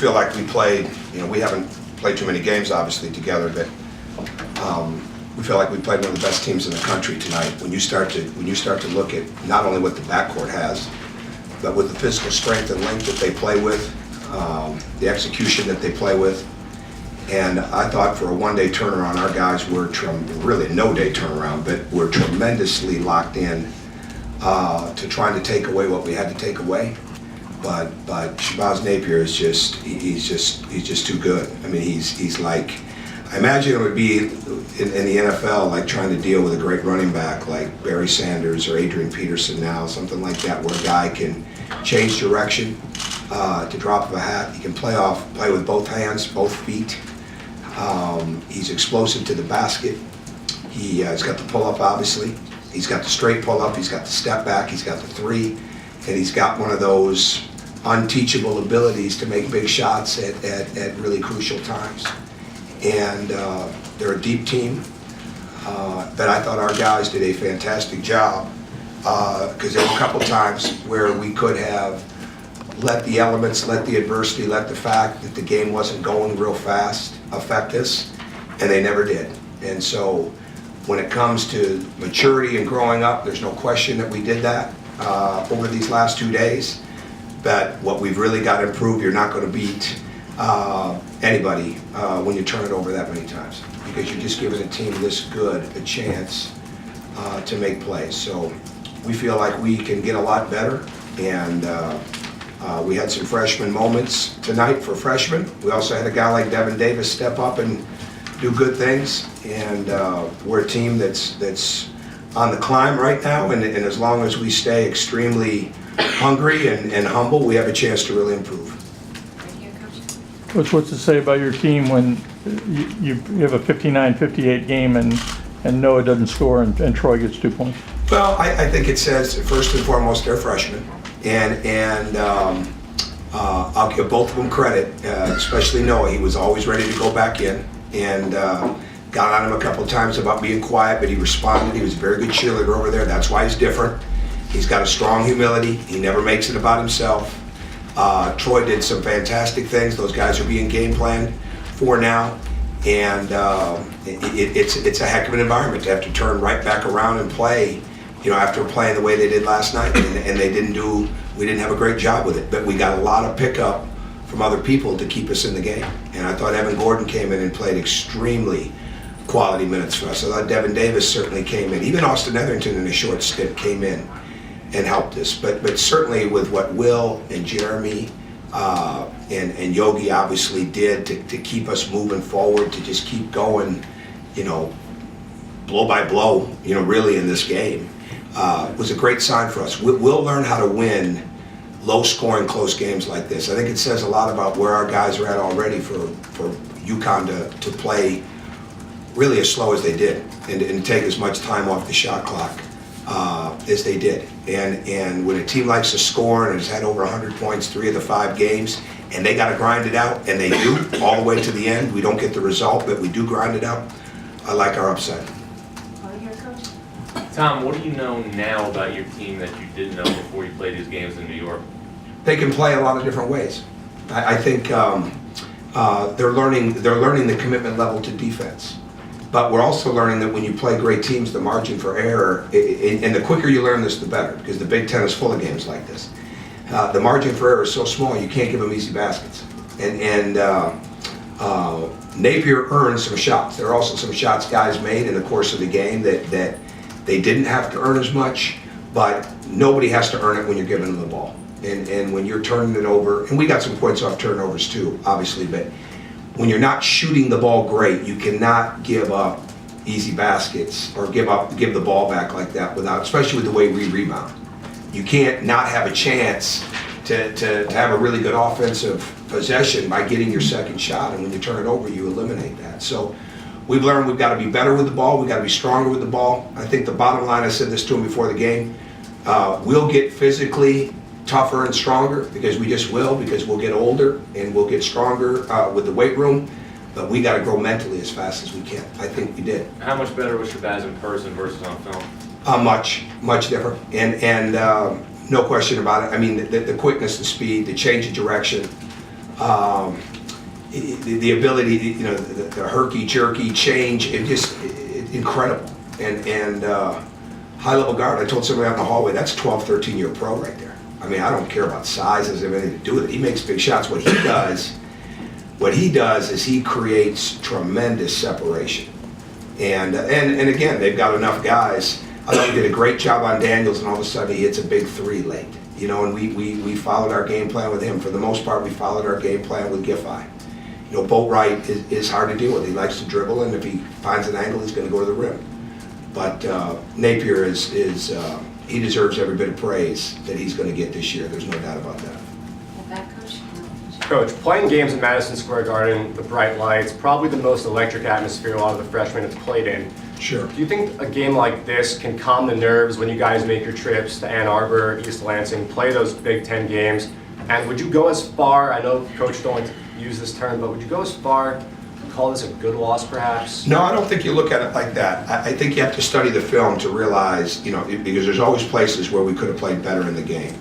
feel like we played, we haven't played too many games obviously together, but we feel like we played one of the best teams in the country tonight. When you start to look at not only what the backcourt has, but with the physical strength and length that they play with, the execution that they play with. And I thought for a one-day turnaround, our guys were really a no-day turnaround, but were tremendously locked in to trying to take away what we had to take away. But Shabazz Napier is he's just too good. I mean, he's like, I imagine it would be in the NFL like trying to deal with a great running back like Barry Sanders or Adrian Peterson now, something like that, where a guy can change direction to drop of a hat. He can play with both hands, both feet. He's explosive to the basket. He's got the pull-up, obviously. He's got the straight pull-up. He's got the step back. He's got the three. And he's got one of those unteachable abilities to make big shots at really crucial times. And they're a deep team. But I thought our guys did a fantastic job because there were a couple times where we could have let the elements, let the adversity, let the fact that the game wasn't going real fast affect us, and they never did. And so when it comes to maturity and growing up, there's no question that we did that over these last 2 days. But what we've really got to improve, you're not going to beat anybody when you turn it over that many times, because you're just giving a team this good a chance to make plays. So we feel like we can get a lot better, and we had some freshman moments tonight for freshmen. We also had a guy like Devin Davis step up and do good things, and we're a team that's on the climb right now, and as long as we stay extremely hungry and humble, we have a chance to really improve. Thank you, Coach. Coach, what's to say about your team when you have a 59-58 game and Noah doesn't score and Troy gets 2 points? Well, I think it says, first and foremost, they're freshmen. And I'll give both of them credit, especially Noah. He was always ready to go back in, and got on him a couple of times about being quiet, but he responded. He was a very good cheerleader over there. That's why he's different. He's got a strong humility. He never makes it about himself. Troy did some fantastic things. Those guys are being game planned for now, and it's a heck of an environment to have to turn right back around and play, after playing the way they did last night, and we didn't have a great job with it, but we got a lot of pickup from other people to keep us in the game. And I thought Evan Gordon came in and played extremely quality minutes for us. I thought Devin Davis certainly came in. Even Austin Etherington in a short stint came in and helped us. But certainly with what Will and Jeremy and Yogi obviously did to keep us moving forward, to just keep going, blow by blow, really in this game, was a great sign for us. We'll learn how to win low-scoring, close games like this. I think it says a lot about where our guys are at already for UConn to play really as slow as they did and take as much time off the shot clock as they did. And when a team likes to score and has had over 100 points 3 of the 5 games, and they got to grind it out, and they do all the way to the end. We don't get the result, but we do grind it out. I like our upside. Tom, what do you know now about your team that you didn't know before you played these games in New York? They can play a lot of different ways. I think they're learning the commitment level to defense. But we're also learning that when you play great teams, the margin for error, and the quicker you learn this, the better, because the Big Ten is full of games like this. The margin for error is so small, you can't give them easy baskets. And Napier earned some shots. There are also some shots guys made in the course of the game that they didn't have to earn as much, but nobody has to earn it when you're giving them the ball. And when you're turning it over, and we got some points off turnovers too, obviously, but when you're not shooting the ball great, you cannot give up easy baskets or give the ball back like that without, especially with the way we rebound. You can't not have a chance to have a really good offensive possession by getting your second shot, and when you turn it over, you eliminate that. So we've learned we've got to be better with the ball, we've got to be stronger with the ball. I think the bottom line, I said this to him before the game, we'll get physically tougher and stronger, because we just will, because we'll get older and we'll get stronger with the weight room, but we got to grow mentally as fast as we can. I think we did. How much better was Shabazz in person versus on film? Much different, and no question about it. I mean, the quickness, the speed, the change of direction, The ability, you know, the herky-jerky change, incredible. And high-level guard, I told somebody out in the hallway, that's 12, 13-year pro right there. I mean, I don't care about size, it has anything to do with it. He makes big shots. What he does is he creates tremendous separation. And again, they've got enough guys. I thought we did a great job on Daniels, and all of a sudden he hits a big three late. You know, and we followed our game plan with him. For the most part, we followed our game plan with Giffey. You know, Boatwright is hard to deal with. He likes to dribble, and if he finds an angle, he's going to go to the rim. But Napier he deserves every bit of praise that he's going to get this year. There's no doubt about that. With that, Coach? Coach, playing games in Madison Square Garden, the bright lights, probably the most electric atmosphere a lot of the freshmen have played in. Sure. Do you think a game like this can calm the nerves when you guys make your trips to Ann Arbor, East Lansing, play those Big Ten games? And would you go as far, I know Coach don't like to use this term, but would you go as far to call this a good loss perhaps? No, I don't think you look at it like that. I think you have to study the film to realize, you know, because there's always places where we could have played better in the game.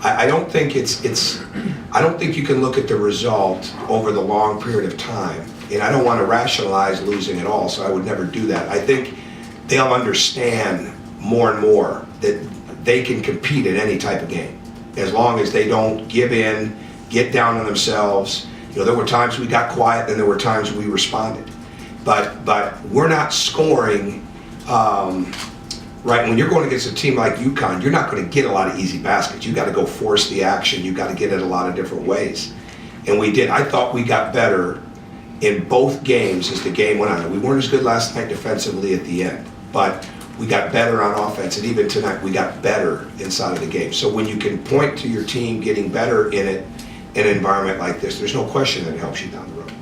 I don't think I don't think you can look at the result over the long period of time. And I don't want to rationalize losing at all, so I would never do that. I think they'll understand more and more that they can compete in any type of game, as long as they don't give in, get down on themselves. You know, there were times we got quiet, and there were times we responded. But we're not scoring, right? When you're going against a team like UConn, you're not going to get a lot of easy baskets. You got to go force the action. You got to get it a lot of different ways. And we did. I thought we got better in both games as the game went on. We weren't as good last night defensively at the end, but we got better on offense, and even tonight we got better inside of the game. So when you can point to your team getting better in an environment like this, there's no question that it helps you down the road.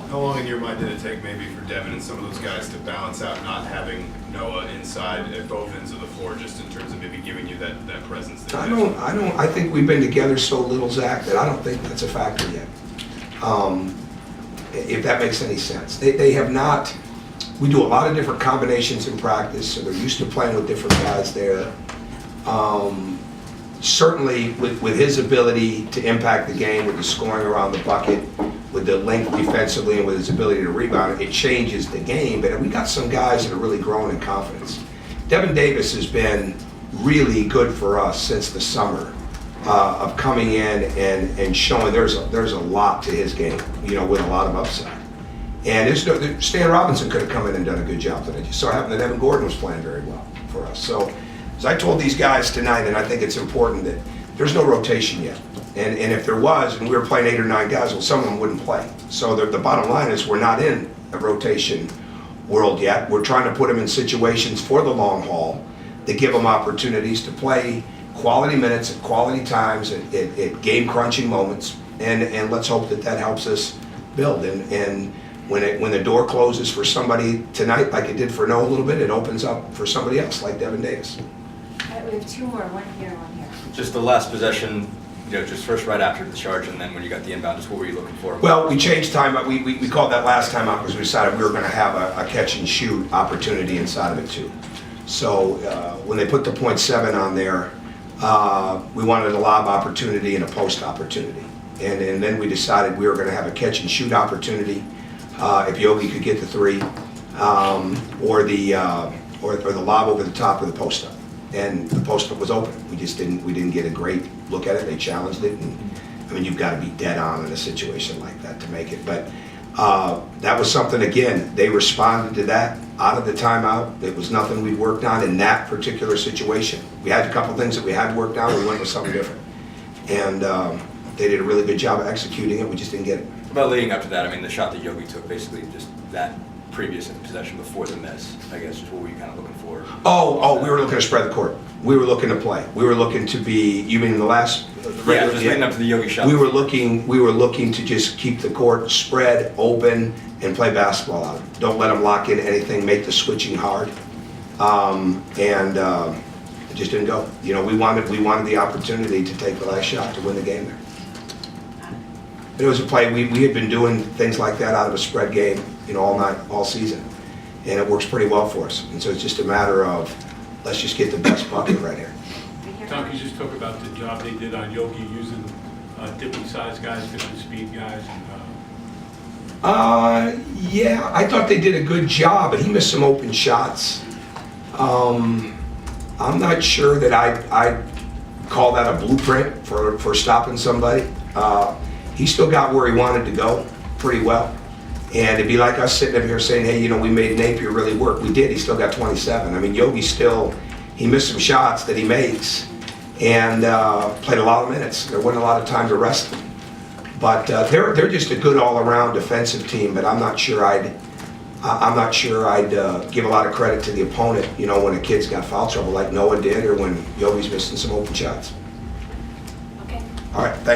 How long in your mind did it take maybe for Devin and some of those guys to balance out not having Noah inside at both ends of the floor, just in terms of maybe giving you that presence? That I think we've been together so little, Zach, that I don't think that's a factor yet. If that makes any sense. They have not, we do a lot of different combinations in practice, so they're used to playing with different guys there. Certainly with his ability to impact the game, with the scoring around the bucket, with the length defensively, and with his ability to rebound, it changes the game. But we got some guys that are really growing in confidence. Devin Davis has been really good for us since the summer. Of coming in and showing there's a lot to his game, you know, with a lot of upside. And Stan Robinson could have come in and done a good job tonight. Just so happened that Evan Gordon was playing very well for us. So as I told these guys tonight, and I think it's important, that there's no rotation yet. And if there was, and we were playing 8 or 9 guys, well, some of them wouldn't play. So the bottom line is we're not in a rotation world yet. We're trying to put them in situations for the long haul that give them opportunities to play quality minutes at quality times at game crunching moments, and let's hope that helps us build. And when the door closes for somebody tonight, like it did for Noah a little bit, it opens up for somebody else like Devin Davis. All right, we have 2 more, one here, one here. Just the last possession, you know, just first right after the charge, and then when you got the inbound, just what were you looking for? Well, we changed timeout. We called that last timeout because we decided we were going to have a catch and shoot opportunity inside of it too. So when they put the .7 on there, we wanted a lob opportunity and a post opportunity. And then we decided we were going to have a catch and shoot opportunity if Yogi could get the 3, or the lob over the top or the post up. And the post up was open. We didn't get a great look at it. They challenged it, and I mean, you've got to be dead on in a situation like that to make it. But that was something, again, they responded to that out of the timeout. It was nothing we'd worked on in that particular situation. We had a couple things that we had worked on. We went with something different. And they did a really good job of executing it. We just didn't get it. About leading up to that, I mean, the shot that Yogi took, basically just that previous possession before the miss, I guess, is what were you kind of looking for? We were looking to spread the court. We were looking to play. We were looking to be, you mean the last? Yeah, just leading up to the Yogi shot. We were looking to just keep the court spread, open, and play basketball out of it. Don't let them lock in anything, make the switching hard. It just didn't go. You know, we wanted the opportunity to take the last shot to win the game there. It was a play, we had been doing things like that out of a spread game, you know, all night, all season. And it works pretty well for us. And so it's just a matter of, let's just get the best bucket right here. Right here. Tom, can you just talk about the job they did on Yogi using different size guys, different speed guys? Yeah, I thought they did a good job, but he missed some open shots. I'm not sure that I'd call that a blueprint for stopping somebody. He still got where he wanted to go pretty well. And it'd be like us sitting up here saying, hey, you know, we made Napier really work. We did, he still got 27. I mean, Yogi still, he missed some shots that he makes and played a lot of minutes. There wasn't a lot of time to rest them. But they're just a good all-around defensive team, but I'm not sure I'd give a lot of credit to the opponent, you know, when a kid's got foul trouble like Noah did or when Yogi's missing some open shots. Okay. All right, thank you.